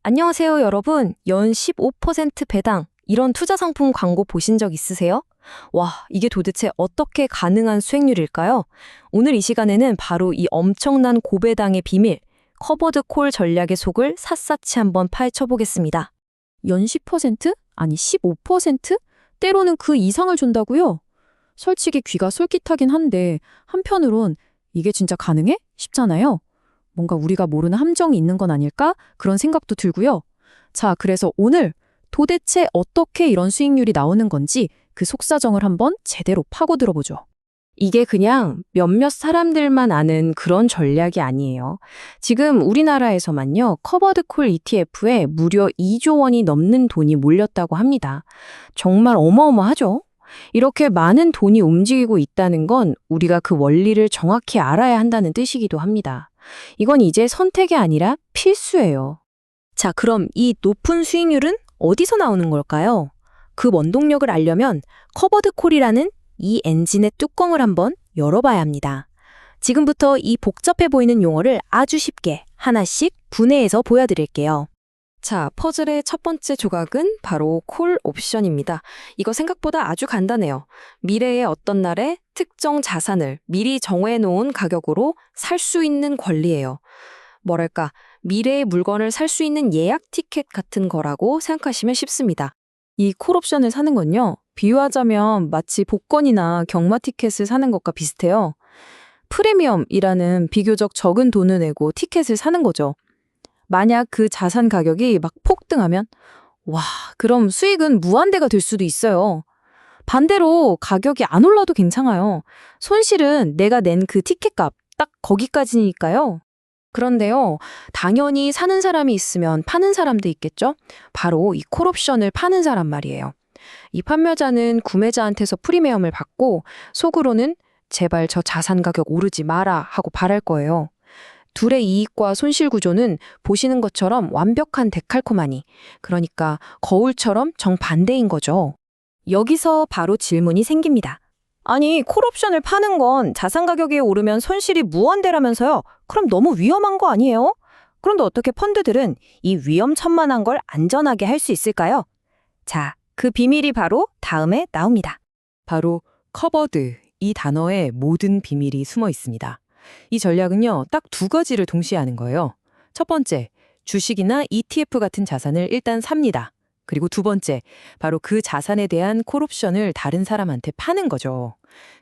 안녕하세요, 여러분. 연 15% 배당, 이런 투자 상품 광고 보신 적 있으세요? 와, 이게 도대체 어떻게 가능한 수익률일까요? 오늘 이 시간에는 바로 이 엄청난 고배당의 비밀, 커버드 콜 전략의 속을 샅샅이 한번 파헤쳐보겠습니다. 연 10%? 아니 15%? 때로는 그 이상을 준다고요? 솔직히 귀가 솔깃하긴 한데 한편으론 이게 진짜 가능해? 싶잖아요. 뭔가 우리가 모르는 함정이 있는 건 아닐까? 그런 생각도 들고요. 자, 그래서 오늘 도대체 어떻게 이런 수익률이 나오는 건지 그 속사정을 한번 제대로 파고들어보죠. 이게 그냥 몇몇 사람들만 아는 그런 전략이 아니에요. 지금 우리나라에서만요, 커버드 콜 ETF에 무려 2조 원이 넘는 돈이 몰렸다고 합니다. 정말 어마어마하죠? 이렇게 많은 돈이 움직이고 있다는 건 우리가 그 원리를 정확히 알아야 한다는 뜻이기도 합니다. 이건 이제 선택이 아니라 필수예요. 자, 그럼 이 높은 수익률은 어디서 나오는 걸까요? 그 원동력을 알려면 커버드 콜이라는 이 엔진의 뚜껑을 한번 열어봐야 합니다. 지금부터 이 복잡해 보이는 용어를 아주 쉽게 하나씩 분해해서 보여드릴게요. 자, 퍼즐의 첫 번째 조각은 바로 콜 옵션입니다. 이거 생각보다 아주 간단해요. 미래의 어떤 날에 특정 자산을 미리 정해놓은 가격으로 살 수 있는 권리예요. 뭐랄까, 미래의 물건을 살 수 있는 예약 티켓 같은 거라고 생각하시면 쉽습니다. 이 콜옵션을 사는 건요, 비유하자면 마치 복권이나 경마 티켓을 사는 것과 비슷해요. 프리미엄이라는 비교적 적은 돈을 내고 티켓을 사는 거죠. 만약 그 자산 가격이 막 폭등하면, 와, 그럼 수익은 무한대가 될 수도 있어요. 반대로 가격이 안 올라도 괜찮아요. 손실은 내가 낸 그 티켓값 딱 거기까지니까요. 그런데요, 당연히 사는 사람이 있으면 파는 사람도 있겠죠? 바로 이 콜옵션을 파는 사람 말이에요. 이 판매자는 구매자한테서 프리미엄을 받고 속으로는 제발 저 자산 가격 오르지 마라 하고 바랄 거예요. 둘의 이익과 손실 구조는 보시는 것처럼 완벽한 데칼코마니, 그러니까 거울처럼 정반대인 거죠. 여기서 바로 질문이 생깁니다. 아니, 콜옵션을 파는 건 자산 가격이 오르면 손실이 무한대라면서요? 그럼 너무 위험한 거 아니에요? 그런데 어떻게 펀드들은 이 위험천만한 걸 안전하게 할 수 있을까요? 자, 그 비밀이 바로 다음에 나옵니다. 바로 커버드, 이 단어에 모든 비밀이 숨어 있습니다. 이 전략은요, 딱 두 가지를 동시에 하는 거예요. 첫 번째, 주식이나 ETF 같은 자산을 일단 삽니다. 그리고 두 번째, 바로 그 자산에 대한 콜옵션을 다른 사람한테 파는 거죠.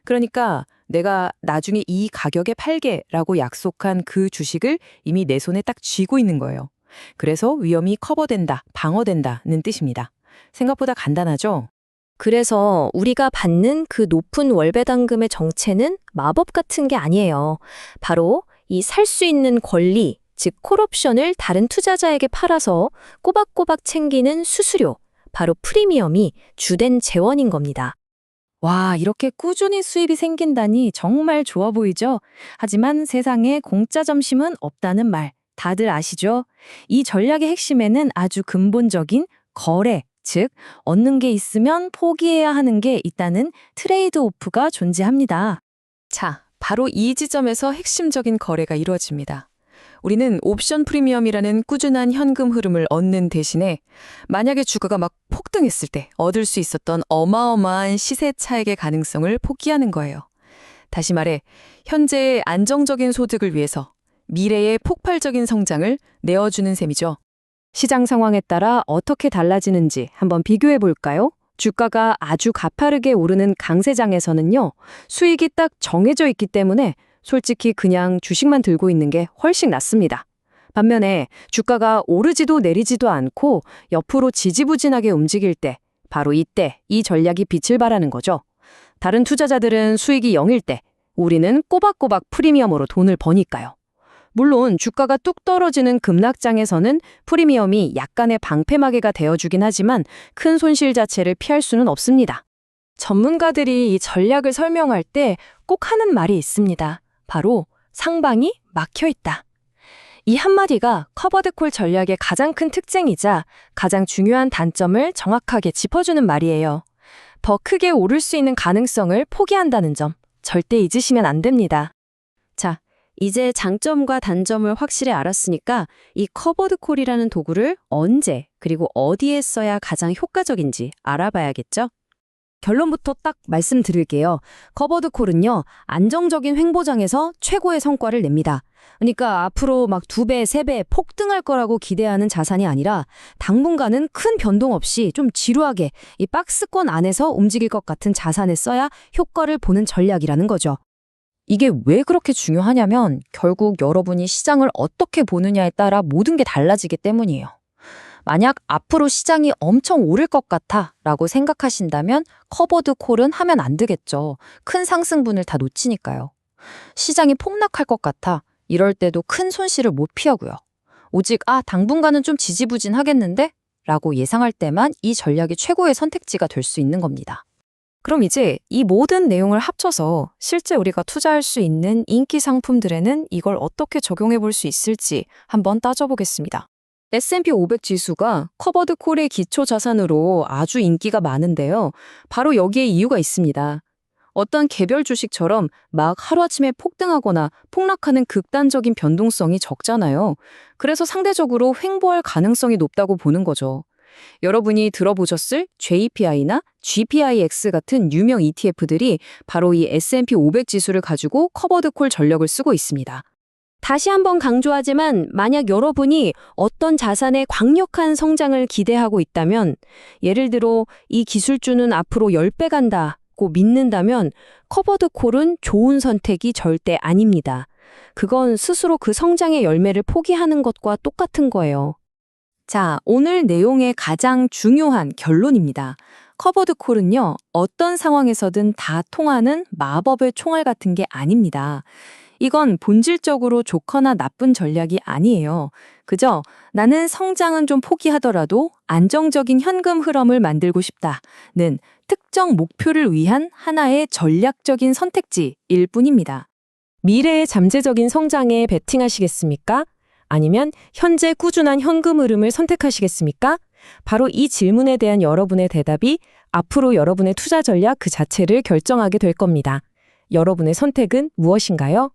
그러니까 내가 나중에 이 가격에 팔게라고 약속한 그 주식을 이미 내 손에 딱 쥐고 있는 거예요. 그래서 위험이 커버된다, 방어된다는 뜻입니다. 생각보다 간단하죠? 그래서 우리가 받는 그 높은 월배당금의 정체는 마법 같은 게 아니에요. 바로 이 살 수 있는 권리, 즉 콜옵션을 다른 투자자에게 팔아서 꼬박꼬박 챙기는 수수료, 바로 프리미엄이 주된 재원인 겁니다. 와, 이렇게 꾸준히 수입이 생긴다니 정말 좋아 보이죠? 하지만 세상에 공짜 점심은 없다는 말 다들 아시죠? 이 전략의 핵심에는 아주 근본적인 거래, 즉 얻는 게 있으면 포기해야 하는 게 있다는 트레이드 오프가 존재합니다. 자, 바로 이 지점에서 핵심적인 거래가 이루어집니다. 우리는 옵션 프리미엄이라는 꾸준한 현금 흐름을 얻는 대신에 만약에 주가가 막 폭등했을 때 얻을 수 있었던 어마어마한 시세 차익의 가능성을 포기하는 거예요. 다시 말해, 현재의 안정적인 소득을 위해서 미래의 폭발적인 성장을 내어주는 셈이죠. 시장 상황에 따라 어떻게 달라지는지 한번 비교해 볼까요? 주가가 아주 가파르게 오르는 강세장에서는요, 수익이 딱 정해져 있기 때문에 솔직히 그냥 주식만 들고 있는 게 훨씬 낫습니다. 반면에 주가가 오르지도 내리지도 않고 옆으로 지지부진하게 움직일 때, 바로 이때 이 전략이 빛을 발하는 거죠. 다른 투자자들은 수익이 0일 때, 우리는 꼬박꼬박 프리미엄으로 돈을 버니까요. 물론 주가가 뚝 떨어지는 급락장에서는 프리미엄이 약간의 방패막이가 되어주긴 하지만 큰 손실 자체를 피할 수는 없습니다. 전문가들이 이 전략을 설명할 때 꼭 하는 말이 있습니다. 바로 상방이 막혀있다. 이 한마디가 커버드콜 전략의 가장 큰 특징이자 가장 중요한 단점을 정확하게 짚어주는 말이에요. 더 크게 오를 수 있는 가능성을 포기한다는 점 절대 잊으시면 안 됩니다. 자, 이제 장점과 단점을 확실히 알았으니까 이 커버드 콜이라는 도구를 언제 그리고 어디에 써야 가장 효과적인지 알아봐야겠죠? 결론부터 딱 말씀드릴게요. 커버드 콜은요, 안정적인 횡보장에서 최고의 성과를 냅니다. 그러니까 앞으로 막 2배, 3배 폭등할 거라고 기대하는 자산이 아니라 당분간은 큰 변동 없이 좀 지루하게 이 박스권 안에서 움직일 것 같은 자산에 써야 효과를 보는 전략이라는 거죠. 이게 왜 그렇게 중요하냐면 결국 여러분이 시장을 어떻게 보느냐에 따라 모든 게 달라지기 때문이에요. 만약 앞으로 시장이 엄청 오를 것 같아 라고 생각하신다면 커버드 콜은 하면 안 되겠죠. 큰 상승분을 다 놓치니까요. 시장이 폭락할 것 같아 이럴 때도 큰 손실을 못 피하고요. 오직 당분간은 좀 지지부진하겠는데? 라고 예상할 때만 이 전략이 최고의 선택지가 될 수 있는 겁니다. 그럼 이제 이 모든 내용을 합쳐서 실제 우리가 투자할 수 있는 인기 상품들에는 이걸 어떻게 적용해 볼 수 있을지 한번 따져보겠습니다. S&P 500 지수가 커버드 콜의 기초 자산으로 아주 인기가 많은데요. 바로 여기에 이유가 있습니다. 어떤 개별 주식처럼 막 하루아침에 폭등하거나 폭락하는 극단적인 변동성이 적잖아요. 그래서 상대적으로 횡보할 가능성이 높다고 보는 거죠. 여러분이 들어보셨을 JPI나 GPIX 같은 유명 ETF들이 바로 이 S&P 500 지수를 가지고 커버드 콜 전략을 쓰고 있습니다. 다시 한번 강조하지만 만약 여러분이 어떤 자산의 강력한 성장을 기대하고 있다면, 예를 들어 이 기술주는 앞으로 10배 간다고 믿는다면 커버드 콜은 좋은 선택이 절대 아닙니다. 그건 스스로 그 성장의 열매를 포기하는 것과 똑같은 거예요. 자, 오늘 내용의 가장 중요한 결론입니다. 커버드 콜은요, 어떤 상황에서든 다 통하는 마법의 총알 같은 게 아닙니다. 이건 본질적으로 좋거나 나쁜 전략이 아니에요. 그저 나는 성장은 좀 포기하더라도 안정적인 현금 흐름을 만들고 싶다는 특정 목표를 위한 하나의 전략적인 선택지일 뿐입니다. 미래의 잠재적인 성장에 베팅하시겠습니까? 아니면 현재 꾸준한 현금 흐름을 선택하시겠습니까? 바로 이 질문에 대한 여러분의 대답이 앞으로 여러분의 투자 전략 그 자체를 결정하게 될 겁니다. 여러분의 선택은 무엇인가요?